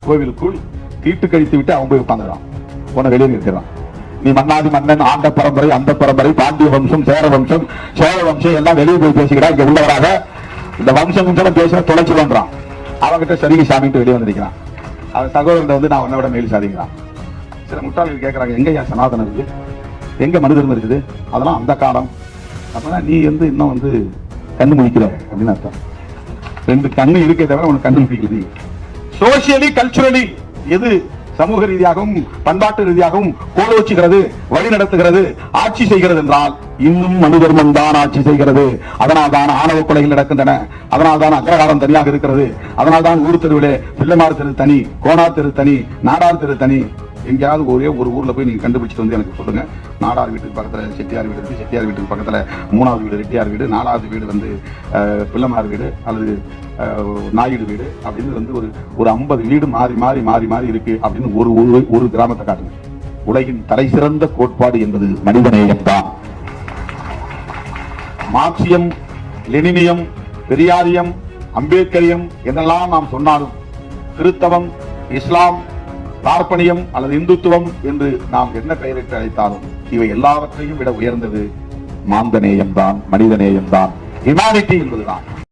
கோவிலுக்குள் தீட்டு கழித்து விட்டு அவன் போய் உட்கார்ந்துறான். உன்னை வெளியே நிற்கிறான். நீ மன்னாதி மன்னன், ஆண்ட பரம்பரை, அந்த பரம்பரை, பாண்டிய வம்சம், சேர வம்சம், சோழ வம்சம் எல்லாம் வெளியே போய் பேசுகிறா. இங்க உள்ளவராக இந்த வம்சம் பேச தொலைச்சு பண்றான். அவன்கிட்ட சரிகை சாமிட்டு வெளியே வந்திருக்கிறான். அவன் சகோதரன் வந்து நான் உன்னோட மேல் சாதிக்கிறான். சில முட்டாள்கள் கேட்கறாங்க, எங்க சனாதனம் இருக்கு, எங்க மனு தர்மம் இருக்குது, அதெல்லாம் அந்த காலம். அப்பதான் நீ இன்னும் கண்ணு முடிக்கிற அப்படின்னு அர்த்தம். ரெண்டு கண்ணு இருக்கே தவிர உனக்கு கண்ணு முடிக்குது. சோசியலி கல்ச்சுரலி எது சமூக ரீதியாகவும் பண்பாட்டு ரீதியாகவும் கோலோச்சுகிறது, வழி நடத்துகிறது, ஆட்சி செய்கிறது என்றால் இன்னும் மனு தர்மம் தான் ஆட்சி செய்கிறது. அதனால் தான் ஆணவ கொலைகள் நடக்கின்றன. அதனால் தான் அக்ரகாரம் தனியாக இருக்கிறது. அதனால் தான் ஊர் தெருவிலே பிள்ளைமார் தெரு தனி, கோனார் தெரு தனி, நாடார் தெரு தனி. எங்கேயாவது ஒரே ஒரு ஊர்ல போய் நீங்க கண்டுபிடிச்சிட்டு எனக்கு சொல்லுங்க. நாடார் வீட்டுக்கு பக்கத்துல செட்டியார் வீடு இருக்கு, செட்டியார் வீட்டுக்கு பக்கத்துல 3வது வீடு ரெட்டியார் வீடு, 4வது வீடு பிள்ளைமார் வீடு அல்லது நாயுடு வீடு அப்படின்னு ஒரு 50 வீடு மாறி மாறி மாறி மாறி இருக்கு அப்படின்னு ஒரு கிராமத்தை காட்டுங்க. உலகின் தலை சிறந்த கோட்பாடு என்பது மனிதநேயம் தான். மார்க்சியம், லெனினியம், பெரியாரியம், அம்பேத்கரியம் என்றெல்லாம் நாம் சொன்னாலும், கிறிஸ்தவம், இஸ்லாம், பார்ப்பனியம் அல்லது இந்துத்துவம் என்று நாம் என்ன பெயரிட்டு அழைத்தாலும் இவை எல்லாவற்றையும் விட உயர்ந்தது மாந்தநேயம் தான், மனிதநேயம் தான், ஹியூமானிட்டி என்பதுதான்.